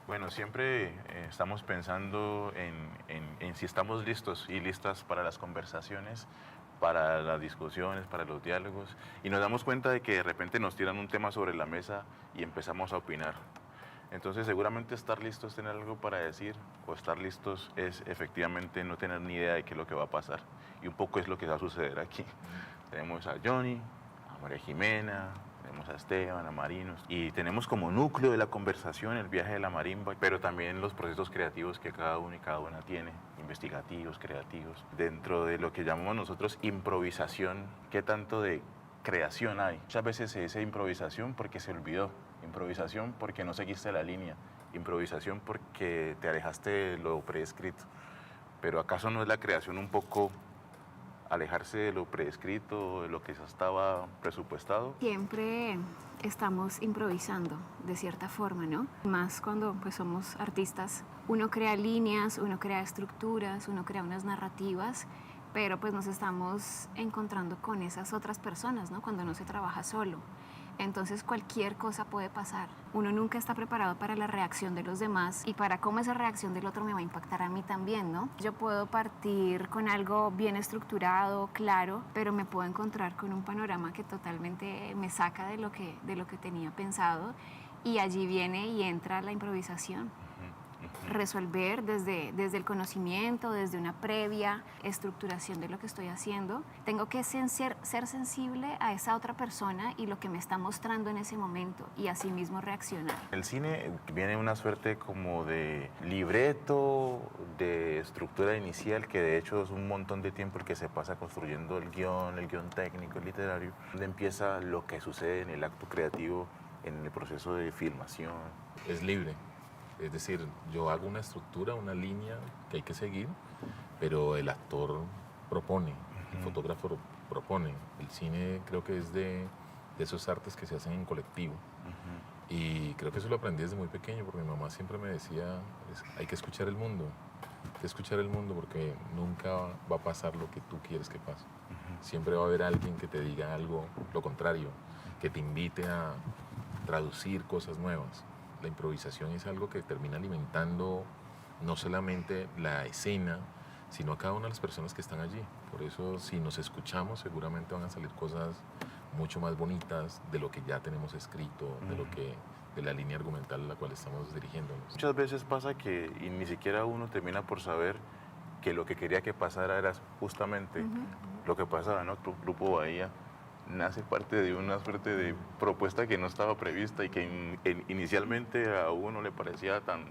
Bueno, siempre estamos pensando en si estamos listos y listas para las conversaciones, para las discusiones, para los diálogos, y nos damos cuenta de que de repente nos tiran un tema sobre la mesa y empezamos a opinar. Entonces, seguramente estar listos es tener algo para decir, o estar listos es efectivamente no tener ni idea de qué es lo que va a pasar. Y un poco es lo que va a suceder aquí. Tenemos a Johnny, a María Jimena, tenemos a Esteban, a Marinos, y tenemos como núcleo de la conversación el viaje de la marimba, pero también los procesos creativos que cada uno y cada una tiene, investigativos, creativos. Dentro de lo que llamamos nosotros improvisación, ¿qué tanto de creación hay? Muchas veces se dice improvisación porque se olvidó, improvisación porque no seguiste la línea, improvisación porque te alejaste de lo prescrito. Pero ¿acaso no es la creación un poco alejarse de lo prescrito, de lo que ya estaba presupuestado? Siempre estamos improvisando de cierta forma, ¿no? Más cuando pues somos artistas, uno crea líneas, uno crea estructuras, uno crea unas narrativas, pero pues nos estamos encontrando con esas otras personas, ¿no? Cuando no se trabaja solo. Entonces cualquier cosa puede pasar. Uno nunca está preparado para la reacción de los demás y para cómo esa reacción del otro me va a impactar a mí también, ¿no? Yo puedo partir con algo bien estructurado, claro, pero me puedo encontrar con un panorama que totalmente me saca de lo que tenía pensado, y allí viene y entra la improvisación. Resolver desde el conocimiento, desde una previa estructuración de lo que estoy haciendo. Tengo que ser sensible a esa otra persona y lo que me está mostrando en ese momento, y así mismo reaccionar. El cine viene una suerte como de libreto, de estructura inicial, que de hecho es un montón de tiempo el que se pasa construyendo el guión técnico, el literario, donde empieza lo que sucede en el acto creativo, en el proceso de filmación. Es libre. Es decir, yo hago una estructura, una línea que hay que seguir, pero el actor propone, el fotógrafo propone. El cine creo que es de esos artes que se hacen en colectivo. Y creo que eso lo aprendí desde muy pequeño, porque mi mamá siempre me decía, hay que escuchar el mundo, hay que escuchar el mundo porque nunca va a pasar lo que tú quieres que pase. Siempre va a haber alguien que te diga algo, lo contrario, que te invite a traducir cosas nuevas. La improvisación es algo que termina alimentando no solamente la escena, sino a cada una de las personas que están allí. Por eso, si nos escuchamos, seguramente van a salir cosas mucho más bonitas de lo que ya tenemos escrito, de la línea argumental a la cual estamos dirigiéndonos. Muchas veces pasa que y ni siquiera uno termina por saber que lo que quería que pasara era justamente lo que pasaba, ¿no? Grupo Bahía nace parte de una suerte de propuesta que no estaba prevista y que inicialmente a uno le parecía tan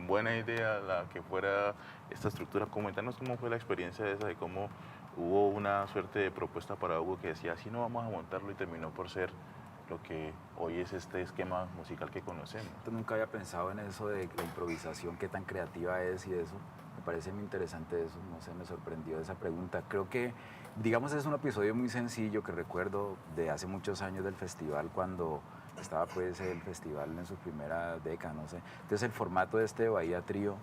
buena idea la que fuera esta estructura. Coméntanos cómo fue la experiencia de esa, de cómo hubo una suerte de propuesta para Hugo que decía, así no vamos a montarlo, y terminó por ser lo que hoy es este esquema musical que conocemos. Nunca había pensado en eso de la improvisación, qué tan creativa es y eso. Me parece muy interesante eso, no sé, me sorprendió esa pregunta. Creo que, digamos, es un episodio muy sencillo que recuerdo de hace muchos años del festival, cuando estaba pues el festival en su primera década, no sé. Entonces el formato de este Bahía Trío,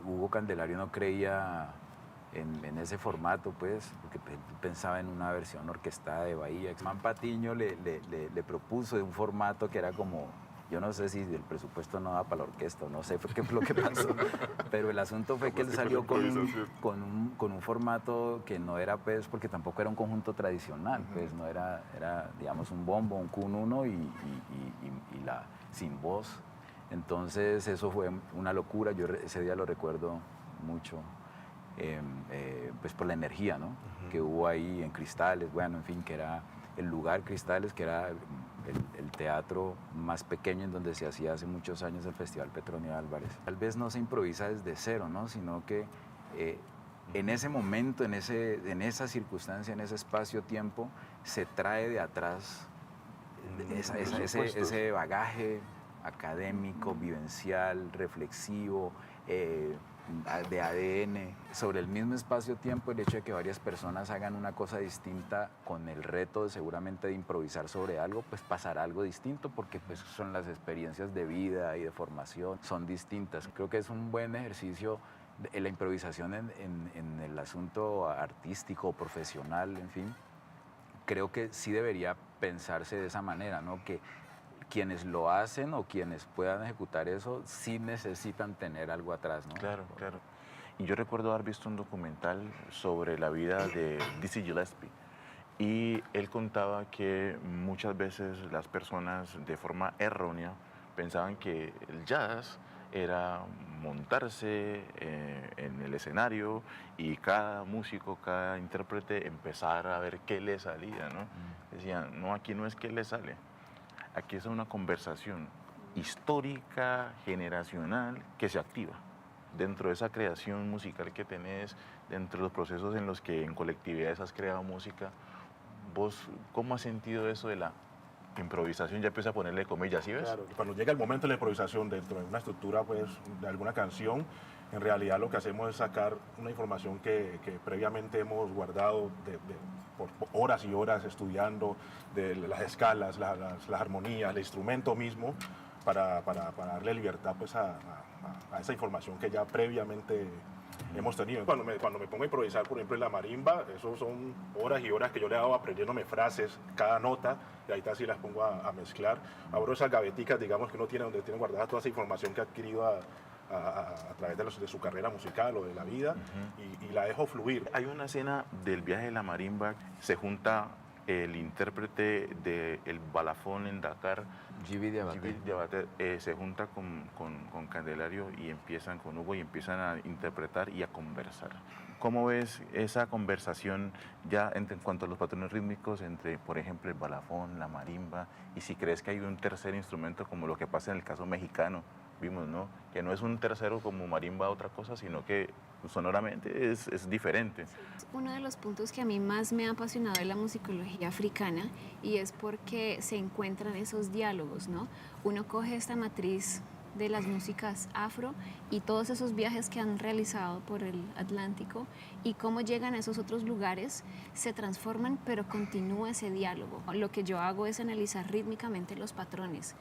Hugo Candelario no creía en ese formato, pues, porque pensaba en una versión orquestada de Bahía. Man Patiño le propuso un formato que era como, yo no sé si el presupuesto no da para la orquesta, no sé qué fue lo que pasó, pero el asunto fue que él salió con un formato que no era, pues, porque tampoco era un conjunto tradicional, pues, no era, digamos, un bombo, un cun-uno y la sin voz. Entonces eso fue una locura, yo ese día lo recuerdo mucho. Pues por la energía, ¿no? Que hubo ahí en Cristales, bueno, en fin, que era el lugar Cristales, que era el teatro más pequeño en donde se hacía hace muchos años el Festival Petronio Álvarez. Tal vez no se improvisa desde cero, ¿no? Sino que en ese momento, en esa circunstancia, en ese espacio-tiempo, se trae de atrás ese bagaje académico, vivencial, reflexivo, de ADN, sobre el mismo espacio-tiempo. El hecho de que varias personas hagan una cosa distinta con el reto seguramente de improvisar sobre algo, pues pasará algo distinto, porque pues son las experiencias de vida y de formación, son distintas. Creo que es un buen ejercicio la improvisación en el asunto artístico, profesional, en fin. Creo que sí debería pensarse de esa manera, ¿no? Que quienes lo hacen o quienes puedan ejecutar eso sí necesitan tener algo atrás, ¿no? Claro, claro. Y yo recuerdo haber visto un documental sobre la vida de Dizzy Gillespie. Y él contaba que muchas veces las personas de forma errónea pensaban que el jazz era montarse en el escenario y cada músico, cada intérprete empezar a ver qué le salía, ¿no? Decían, no, aquí no es qué le sale, aquí es una conversación histórica, generacional, que se activa dentro de esa creación musical que tenés, dentro de los procesos en los que en colectividades has creado música. ¿Vos cómo has sentido eso de la improvisación? Ya empieza a ponerle comillas, ¿sí ves? Claro, cuando llega el momento de la improvisación dentro de una estructura, pues, de alguna canción, en realidad lo que hacemos es sacar una información que previamente hemos guardado por horas y horas estudiando, de las escalas, las armonías, el instrumento mismo, para darle libertad pues, a esa información que ya previamente hemos tenido. Cuando me pongo a improvisar, por ejemplo, en la marimba, eso son horas y horas que yo le he dado aprendiéndome frases, cada nota, y ahí así las pongo a mezclar. Abro esas gaveticas, digamos, que uno tiene, donde tiene guardada toda esa información que ha adquirido a través de su carrera musical o de la vida, y la dejo fluir. Hay una escena del viaje de la marimba, se junta el intérprete del balafón en Dakar, Djiby Diabaté, se junta con Candelario y empiezan con Hugo y empiezan a interpretar y a conversar. ¿Cómo ves esa conversación ya en cuanto a los patrones rítmicos entre, por ejemplo, el balafón, la marimba, y si crees que hay un tercer instrumento como lo que pasa en el caso mexicano? Vimos, ¿no? Que no es un tercero como marimba otra cosa, sino que sonoramente es diferente. Uno de los puntos que a mí más me ha apasionado de la musicología africana y es porque se encuentran esos diálogos, ¿no? Uno coge esta matriz de las músicas afro y todos esos viajes que han realizado por el Atlántico y cómo llegan a esos otros lugares, se transforman, pero continúa ese diálogo. Lo que yo hago es analizar rítmicamente los patrones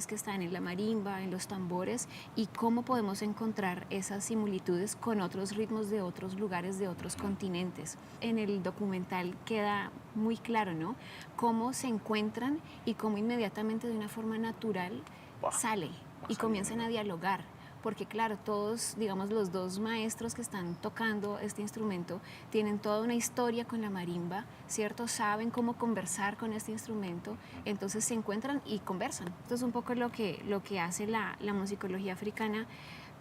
que están en la marimba, en los tambores, y cómo podemos encontrar esas similitudes con otros ritmos de otros lugares, de otros continentes. En el documental queda muy claro, ¿no? Cómo se encuentran y cómo inmediatamente de una forma natural sale y comienzan a dialogar, porque claro, todos, digamos, los dos maestros que están tocando este instrumento tienen toda una historia con la marimba, ¿cierto? Saben cómo conversar con este instrumento, entonces se encuentran y conversan. Esto es un poco lo que hace la musicología africana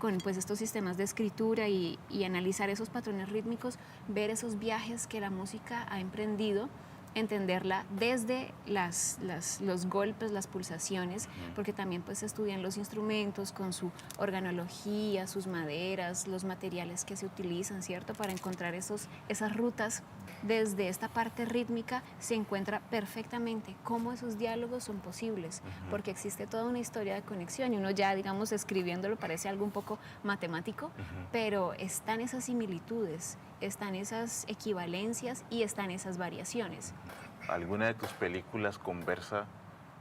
con pues, estos sistemas de escritura y analizar esos patrones rítmicos, ver esos viajes que la música ha emprendido, entenderla desde los golpes, las pulsaciones, porque también pues estudian los instrumentos con su organología, sus maderas, los materiales que se utilizan, ¿cierto? Para encontrar esas rutas. Desde esta parte rítmica se encuentra perfectamente cómo esos diálogos son posibles, porque existe toda una historia de conexión y uno ya, digamos, escribiéndolo parece algo un poco matemático, pero están esas similitudes, están esas equivalencias y están esas variaciones. ¿Alguna de tus películas conversa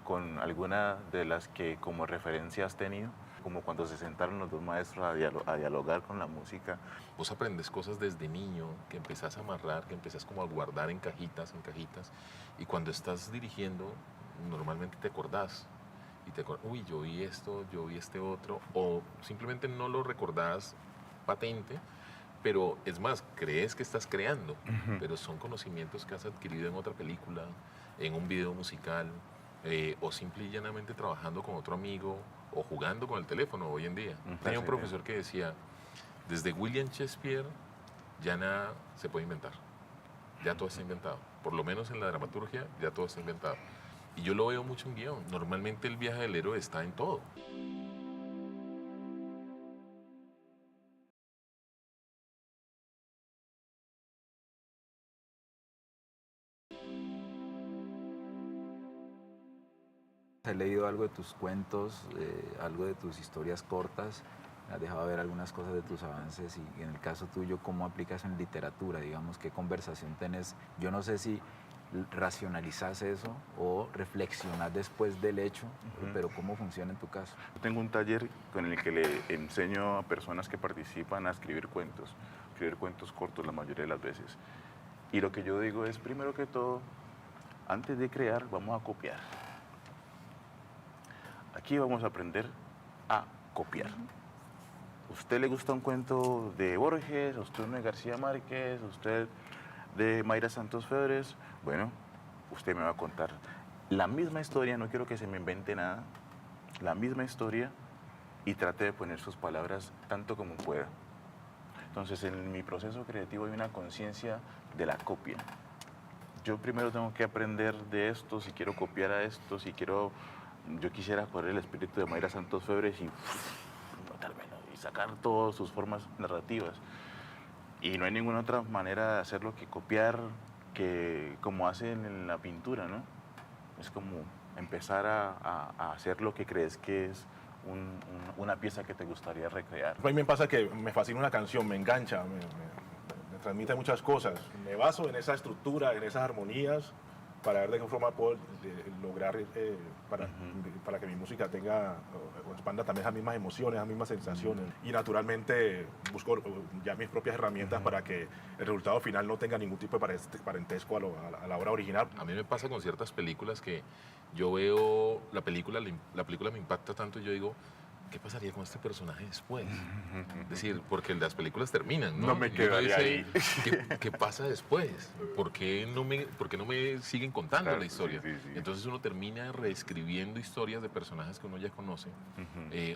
con alguna de las que como referencia has tenido? Como cuando se sentaron los dos maestros a dialogar con la música. Vos aprendes cosas desde niño, que empezás a amarrar, que empezás como a guardar en cajitas, y cuando estás dirigiendo, normalmente te acordás. Y te acordás, uy, yo vi esto, yo vi este otro, o simplemente no lo recordás patente, pero es más, crees que estás creando, pero son conocimientos que has adquirido en otra película, en un video musical, o simple y llanamente trabajando con otro amigo, o jugando con el teléfono hoy en día. Tenía un profesor que decía, desde William Shakespeare ya nada se puede inventar, ya todo está inventado, por lo menos en la dramaturgia ya todo está inventado. Y yo lo veo mucho en guión, normalmente el viaje del héroe está en todo. He leído algo de tus cuentos, algo de tus historias cortas, has dejado ver algunas cosas de tus avances y en el caso tuyo, ¿cómo aplicas en literatura? Digamos, ¿qué conversación tenés? Yo no sé si racionalizas eso o reflexionas después del hecho, pero ¿cómo funciona en tu caso? Tengo un taller con el que le enseño a personas que participan a escribir cuentos cortos la mayoría de las veces. Y lo que yo digo es, primero que todo, antes de crear, vamos a copiar. Aquí vamos a aprender a copiar. ¿Usted le gusta un cuento de Borges, a usted uno de García Márquez, a usted de Mayra Santos Febres? Bueno, usted me va a contar la misma historia, no quiero que se me invente nada, la misma historia, y trate de poner sus palabras tanto como pueda. Entonces, en mi proceso creativo hay una conciencia de la copia. Yo primero tengo que aprender de esto, si quiero copiar a esto, yo quisiera correr el espíritu de Mayra Santos Febres y sacar todas sus formas narrativas. Y no hay ninguna otra manera de hacerlo que copiar, que como hacen en la pintura, ¿no? Es como empezar a hacer lo que crees que es una pieza que te gustaría recrear. A mí me pasa que me fascina una canción, me engancha, me transmite muchas cosas. Me baso en esa estructura, en esas armonías, para ver de qué forma puedo lograr para que mi música tenga o expanda también esas mismas emociones, esas mismas sensaciones. Y naturalmente busco ya mis propias herramientas para que el resultado final no tenga ningún tipo de parentesco a la obra original. A mí me pasa con ciertas películas que yo veo la película me impacta tanto y yo digo, ¿qué pasaría con este personaje después? Es decir, porque las películas terminan, ¿no? No me quedaría ahí. ¿Qué pasa después? ¿Por qué no me siguen contando Claro, la historia? sí, sí, sí. Entonces uno termina reescribiendo historias de personajes que uno ya conoce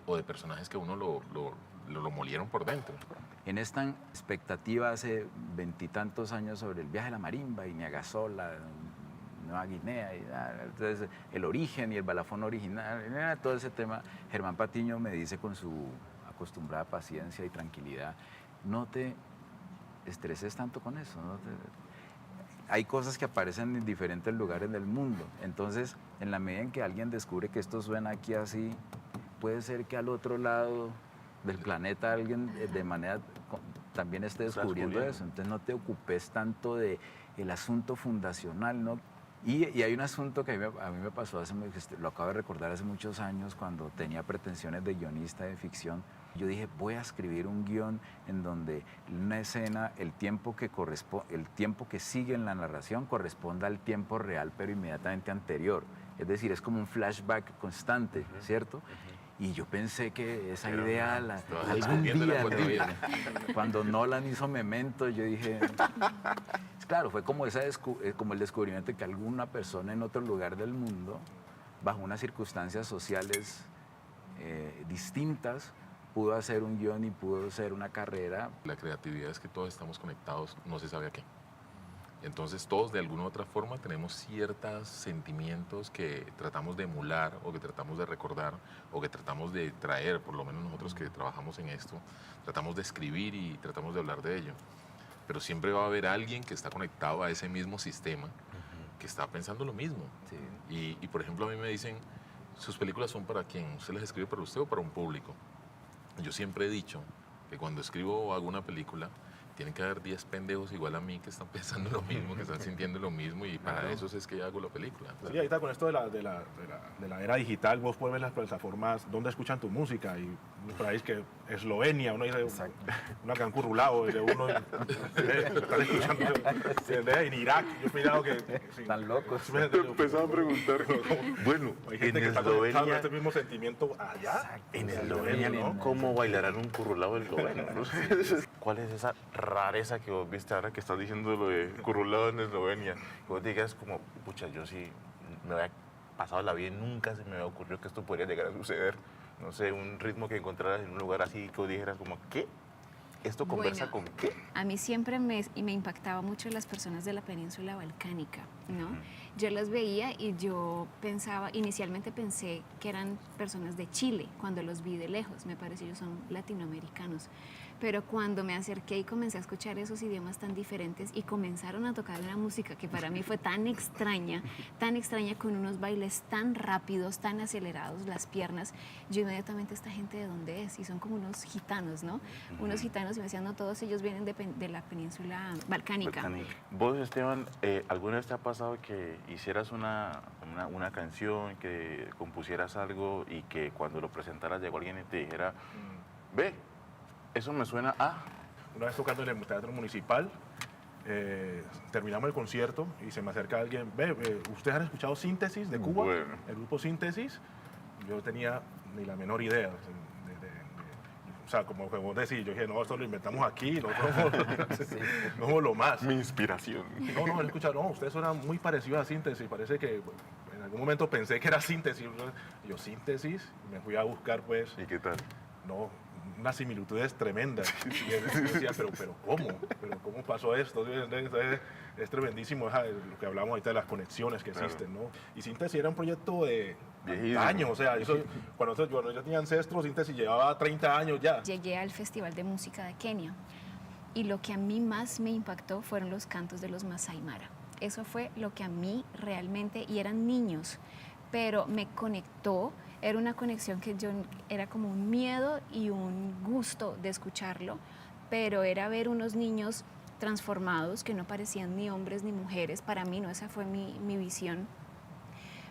o de personajes que uno lo molieron por dentro. En esta expectativa hace 20 y tantos años sobre el viaje de la marimba y Niagasola, Nueva Guinea, entonces el origen y el balafón original, todo ese tema, Germán Patiño me dice con su acostumbrada paciencia y tranquilidad, no te estreses tanto con eso, hay cosas que aparecen en diferentes lugares del mundo, entonces en la medida en que alguien descubre que esto suena aquí así, puede ser que al otro lado del planeta alguien de manera también esté descubriendo eso, entonces no te ocupes tanto de el asunto fundacional, ¿no? Y hay un asunto que a mí me pasó, lo acabo de recordar hace muchos años, cuando tenía pretensiones de guionista de ficción. Yo dije, voy a escribir un guión en donde una escena, el tiempo que sigue en la narración corresponda al tiempo real, pero inmediatamente anterior. Es decir, es como un flashback constante, ¿cierto? Y yo pensé que esa idea algún día, cuando Nolan hizo Memento, yo dije, claro, fue como el descubrimiento de que alguna persona en otro lugar del mundo, bajo unas circunstancias sociales distintas, pudo hacer un guión y pudo hacer una carrera. La creatividad es que todos estamos conectados, no se sabe a qué. Entonces todos de alguna u otra forma tenemos ciertos sentimientos que tratamos de emular o que tratamos de recordar o que tratamos de traer, por lo menos nosotros que trabajamos en esto, tratamos de escribir y tratamos de hablar de ello. Pero siempre va a haber alguien que está conectado a ese mismo sistema, que está pensando lo mismo. Sí. Y por ejemplo a mí me dicen, ¿sus películas son para quién? ¿Usted las escribe para usted o para un público? Yo siempre he dicho que cuando escribo o hago una película, tienen que haber 10 pendejos igual a mí que están pensando lo mismo, que están sintiendo lo mismo, y para eso es que hago la película. Sí, ahorita con esto de la era digital, vos puedes ver las plataformas donde escuchan tu música, y un país que Eslovenia, uno dice una que han currulado, uno está escuchando en Irak, yo he mirado que Están locos. Empezaba a preguntar, bueno, hay gente en que está conectado con Eslovenia, este mismo sentimiento allá. en Eslovenia, ¿no? ¿Cómo bailarán un currulado esloveno? ¿Cuál es esa rareza que vos viste ahora que estás diciendo lo de currulado en Eslovenia? Que vos digas como, pucha, yo sí me había pasado la vida y nunca se me había ocurrido que esto podría llegar a suceder. No sé, un ritmo que encontraras en un lugar así que vos dijeras como, ¿qué? ¿Esto conversa con qué? A mí siempre me impactaba mucho las personas de la península balcánica, ¿no? Yo las veía y yo inicialmente pensé que eran personas de Chile, cuando los vi de lejos, me pareció que son latinoamericanos. Pero cuando me acerqué y comencé a escuchar esos idiomas tan diferentes y comenzaron a tocar una música que para mí fue tan extraña, con unos bailes tan rápidos, tan acelerados, las piernas, yo inmediatamente, ¿esta gente de dónde es? Y son como unos gitanos, ¿no? Unos gitanos, y me decían, no, todos ellos vienen de la península balcánica. Vos, Esteban, ¿alguna vez te ha pasado que hicieras una canción, que compusieras algo y que cuando lo presentaras llegó alguien y te dijera, ve, eso me suena a... Una vez tocando en el Teatro Municipal, terminamos el concierto y se me acerca alguien, ¿ustedes han escuchado Síntesis de Cuba? Bueno. El grupo Síntesis. yo tenía ni la menor idea. O sea, como vos decís, yo dije, no, esto lo inventamos aquí, nosotros no somos lo más. Mi inspiración. No, escucha, no, ustedes suenan muy parecidos a Síntesis, parece que en algún momento pensé que era Síntesis. Yo, Síntesis, me fui a buscar, pues, ¿Y qué tal? no, unas similitudes tremendas. Y yo decía, pero ¿cómo? ¿Pero cómo pasó esto? Es tremendísimo lo que hablamos ahorita de las conexiones que existen, ¿no? Y Síntesis era un proyecto de Viejísimo. años, o sea, eso, cuando yo tenía Ancestros, Síntesis llevaba 30 años ya. Llegué al Festival de Música de Kenia y lo que a mí más me impactó fueron los cantos de los Masai Mara. Eso fue lo que a mí realmente, y eran niños, pero me conectó. Era una conexión que era como un miedo y un gusto de escucharlo, pero era ver unos niños transformados que no parecían ni hombres ni mujeres. Para mí, no, esa fue mi visión.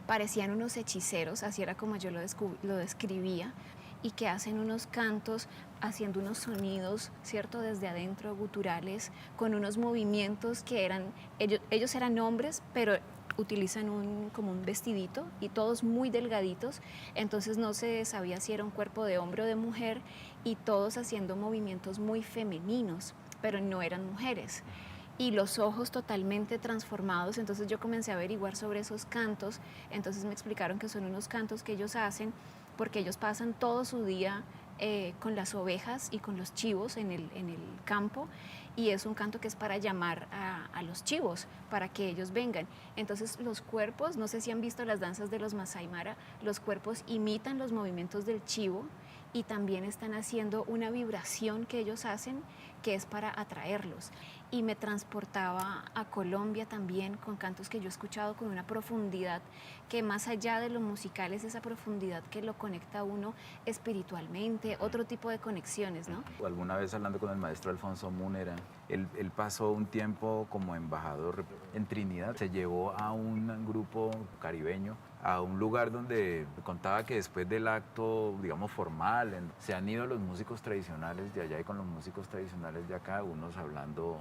Parecían unos hechiceros, así era como yo lo describía, y que hacen unos cantos haciendo unos sonidos, ¿cierto?, desde adentro, guturales, con unos movimientos que ellos eran hombres, pero utilizan como un vestidito y todos muy delgaditos, entonces no se sabía si era un cuerpo de hombre o de mujer, y todos haciendo movimientos muy femeninos, pero no eran mujeres. Y los ojos totalmente transformados, entonces yo comencé a averiguar sobre esos cantos, entonces me explicaron que son unos cantos que ellos hacen porque ellos pasan todo su día con las ovejas y con los chivos en el campo, y es un canto que es para llamar a los chivos, para que ellos vengan. Entonces los cuerpos, no sé si han visto las danzas de los Masai Mara, los cuerpos imitan los movimientos del chivo y también están haciendo una vibración que ellos hacen que es para atraerlos. Y me transportaba a Colombia también con cantos que yo he escuchado con una profundidad que más allá de lo musical es esa profundidad que lo conecta a uno espiritualmente, otro tipo de conexiones, ¿no? Alguna vez hablando con el maestro Alfonso Múnera, él pasó un tiempo como embajador en Trinidad, se llevó a un grupo caribeño a un lugar donde contaba que después del acto, digamos, formal, se han ido los músicos tradicionales de allá y con los músicos tradicionales de acá, unos hablando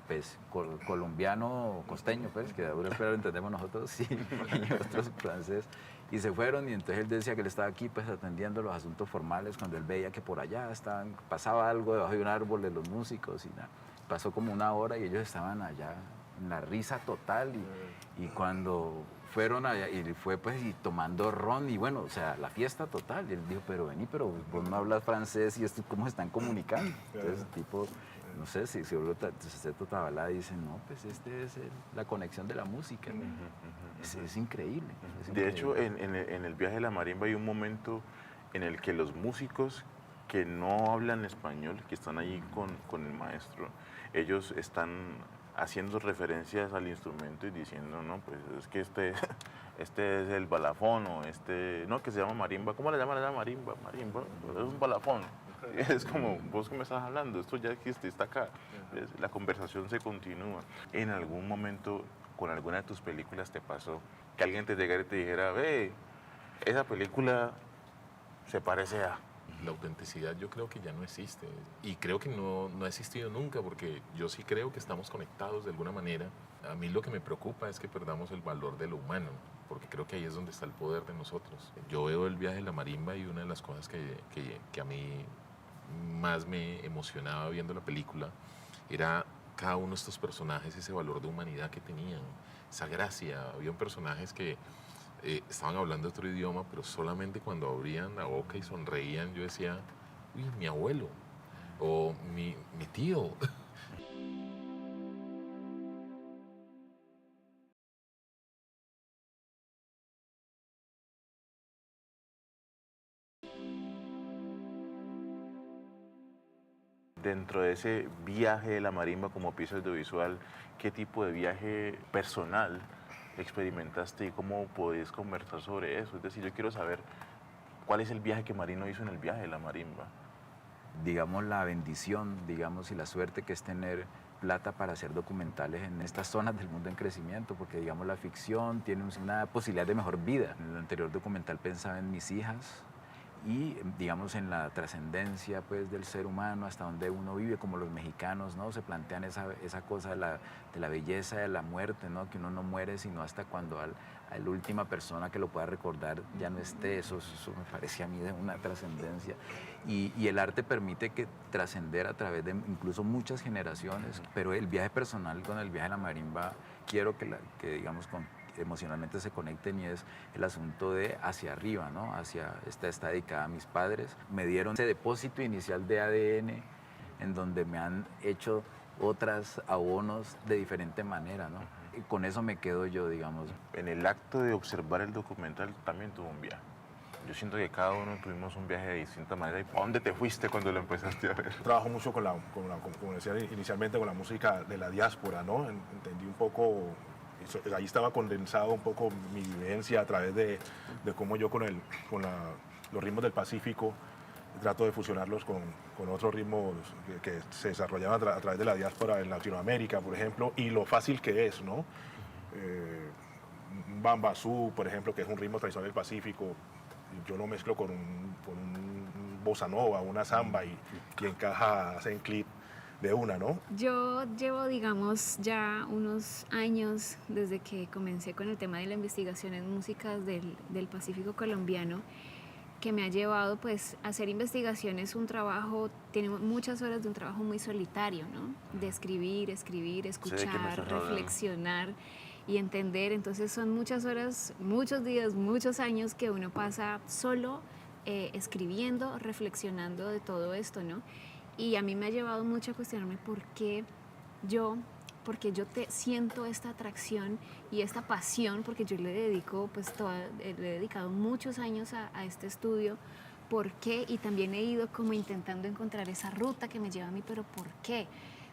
pues colombiano, costeño, pues, que ahora espero entendemos nosotros, sí, y otros francés, y se fueron, y entonces él decía que él estaba aquí pues atendiendo los asuntos formales cuando él veía que por allá pasaba algo debajo de un árbol de los músicos y nada. Pasó como una hora y ellos estaban allá en la risa total, y cuando fueron allá y fue pues y tomando ron y bueno, o sea, la fiesta total, y él dijo, pero vení, pero vos no hablas francés y esto, ¿cómo se están comunicando? Entonces el tipo, no sé, si Seto Tabalá dice, no, pues este es la conexión de la música, es increíble. De hecho, en el viaje de la marimba hay un momento en el que los músicos que no hablan español, que están ahí con el maestro, ellos están haciendo referencias al instrumento y diciendo, no, pues es que este es el balafón, o no, que se llama marimba. ¿Cómo le llaman allá? Marimba, es un balafón. Es como, vos que me estás hablando, esto ya existe, está acá. La conversación se continúa. En algún momento, con alguna de tus películas te pasó que alguien te llegara y te dijera, ve, esa película se parece a... La autenticidad yo creo que ya no existe, y creo que no ha existido nunca, porque yo sí creo que estamos conectados de alguna manera. A mí lo que me preocupa es que perdamos el valor de lo humano, porque creo que ahí es donde está el poder de nosotros. Yo veo el viaje de la marimba y una de las cosas que a mí más me emocionaba viendo la película era cada uno de estos personajes, ese valor de humanidad que tenían, esa gracia. Había personajes que estaban hablando otro idioma, pero solamente cuando abrían la boca y sonreían, yo decía, uy, mi abuelo, o mi tío. Dentro de ese viaje de la marimba como pieza audiovisual, ¿qué tipo de viaje personal experimentaste y cómo podés conversar sobre eso? Es decir, yo quiero saber cuál es el viaje que Marino hizo en el viaje de la marimba. Digamos, la bendición, digamos, y la suerte que es tener plata para hacer documentales en estas zonas del mundo en crecimiento, porque, digamos, la ficción tiene una posibilidad de mejor vida. En el anterior documental pensaba en mis hijas y, digamos, en la trascendencia, pues, del ser humano, hasta donde uno vive, como los mexicanos, ¿no? Se plantean esa cosa de la belleza de la muerte, ¿no? Que uno no muere sino hasta cuando la última persona que lo pueda recordar ya no esté, eso me parece a mí de una trascendencia. Y el arte permite que trascender a través de incluso muchas generaciones, pero el viaje personal con el viaje a la marimba, quiero que digamos, emocionalmente se conecten, y es el asunto de hacia arriba, ¿no? Esta está dedicada a mis padres. Me dieron ese depósito inicial de ADN en donde me han hecho otras abonos de diferente manera, ¿no? Y con eso me quedo yo, digamos. En el acto de observar el documental también tuvo un viaje. Yo siento que cada uno tuvimos un viaje de distinta manera. ¿Y para dónde te fuiste cuando lo empezaste a ver? Trabajo mucho como decía inicialmente, con la música de la diáspora, ¿no? Entendí un poco, ahí estaba condensado un poco mi vivencia a través de cómo yo con los ritmos del Pacífico trato de fusionarlos con otros ritmos que se desarrollaban a través de la diáspora en Latinoamérica, por ejemplo, y lo fácil que es, ¿no? Un bambasú, por ejemplo, que es un ritmo tradicional del Pacífico, yo lo mezclo con un bossa nova, una samba, y encaja en clip de una, ¿no? Yo llevo, digamos, ya unos años desde que comencé con el tema de la investigación en músicas del Pacífico colombiano, que me ha llevado pues a hacer investigaciones, un trabajo, tenemos muchas horas de un trabajo muy solitario, ¿no? De escribir, escuchar, reflexionar y entender. Entonces son muchas horas, muchos días, muchos años que uno pasa solo escribiendo, reflexionando de todo esto, ¿no? Y a mí me ha llevado mucho a cuestionarme por qué yo siento esta atracción y esta pasión, porque yo le dedico, pues le he dedicado muchos años a este estudio. ¿Por qué? Y también he ido como intentando encontrar esa ruta que me lleva a mí, pero ¿por qué?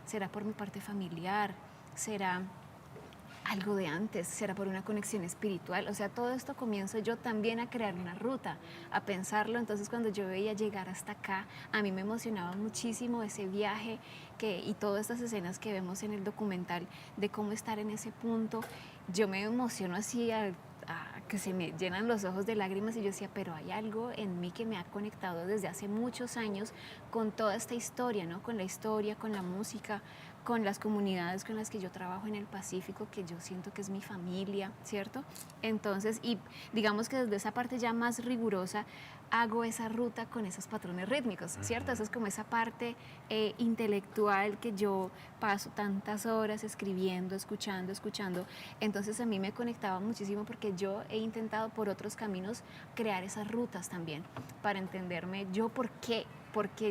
¿Será por mi parte familiar? ¿Será algo de antes? ¿Será por una conexión espiritual? O sea, todo esto comienzo yo también a crear una ruta, a pensarlo. Entonces, cuando yo veía llegar hasta acá, a mí me emocionaba muchísimo ese viaje y todas estas escenas que vemos en el documental de cómo estar en ese punto. Yo me emociono así a que se me llenan los ojos de lágrimas, y yo decía, pero hay algo en mí que me ha conectado desde hace muchos años con toda esta historia, ¿no? Con la historia, con la música, con las comunidades con las que yo trabajo en el Pacífico, que yo siento que es mi familia, ¿cierto? Entonces, y digamos que desde esa parte ya más rigurosa, hago esa ruta con esos patrones rítmicos, ¿cierto? Esa es como esa parte intelectual que yo paso tantas horas escribiendo, escuchando. Entonces a mí me conectaba muchísimo, porque yo he intentado por otros caminos crear esas rutas también, para entenderme yo porque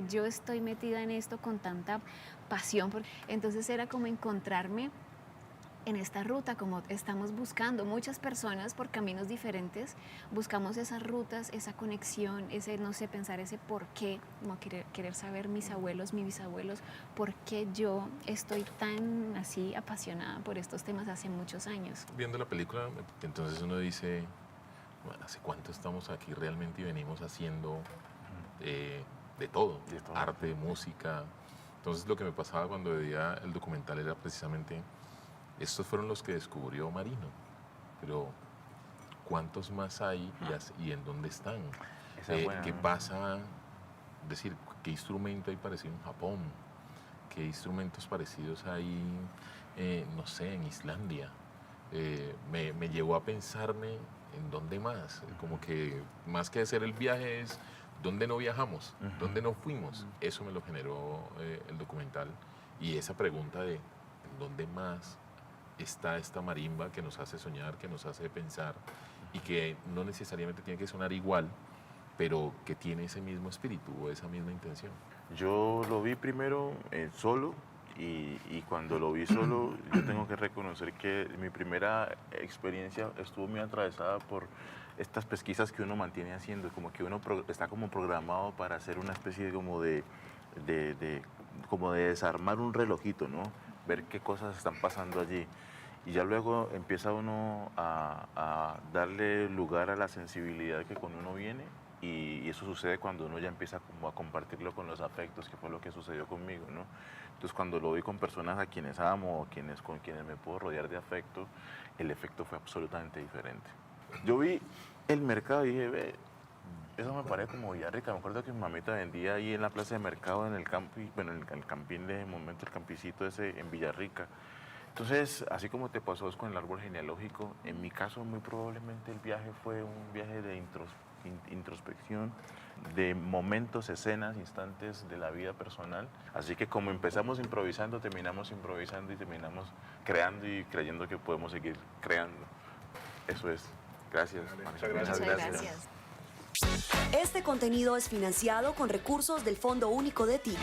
yo estoy metida en esto con tanta pasión. Entonces era como encontrarme en esta ruta, como estamos buscando muchas personas por caminos diferentes, buscamos esas rutas, esa conexión, ese, no sé, pensar ese por qué, como querer saber mis abuelos, mis bisabuelos, por qué yo estoy tan así apasionada por estos temas hace muchos años. Viendo la película, entonces uno dice, bueno, ¿hace cuánto estamos aquí realmente y venimos haciendo de todo? Arte, música. Entonces lo que me pasaba cuando veía el documental era precisamente, estos fueron los que descubrió Marino, pero ¿cuántos más hay y en dónde están? ¿Qué pasa? Es decir, ¿qué instrumento hay parecido en Japón? ¿Qué instrumentos parecidos hay, no sé, en Islandia? Me llevó a pensarme en dónde más, como que más que hacer el viaje es dónde no viajamos, dónde no fuimos. Eso me lo generó el documental, y esa pregunta de ¿en dónde más está esta marimba que nos hace soñar, que nos hace pensar, y que no necesariamente tiene que sonar igual, pero que tiene ese mismo espíritu o esa misma intención? Yo lo vi primero solo, y cuando lo vi solo, yo tengo que reconocer que mi primera experiencia estuvo muy atravesada por estas pesquisas que uno mantiene haciendo, como que uno está como programado para hacer una especie como de desarmar un relojito, ¿no? Ver qué cosas están pasando allí. Y ya luego empieza uno a darle lugar a la sensibilidad que con uno viene, y eso sucede cuando uno ya empieza como a compartirlo con los afectos, que fue lo que sucedió conmigo, ¿no? Entonces, cuando lo vi con personas a quienes amo, o con quienes me puedo rodear de afecto, el efecto fue absolutamente diferente. Yo vi el mercado y dije, ve, eso me parece como Villarrica. Me acuerdo que mi mamita vendía ahí en la plaza de mercado, en el campo, bueno, en el campín de momento, el campicito ese en Villarrica. Entonces, así como te pasó con el árbol genealógico, en mi caso muy probablemente el viaje fue un viaje de introspección, de momentos, escenas, instantes de la vida personal. Así que como empezamos improvisando, terminamos improvisando y terminamos creando y creyendo que podemos seguir creando. Eso es. Gracias. Muchas gracias. Muchas gracias. Este contenido es financiado con recursos del Fondo Único de TIC.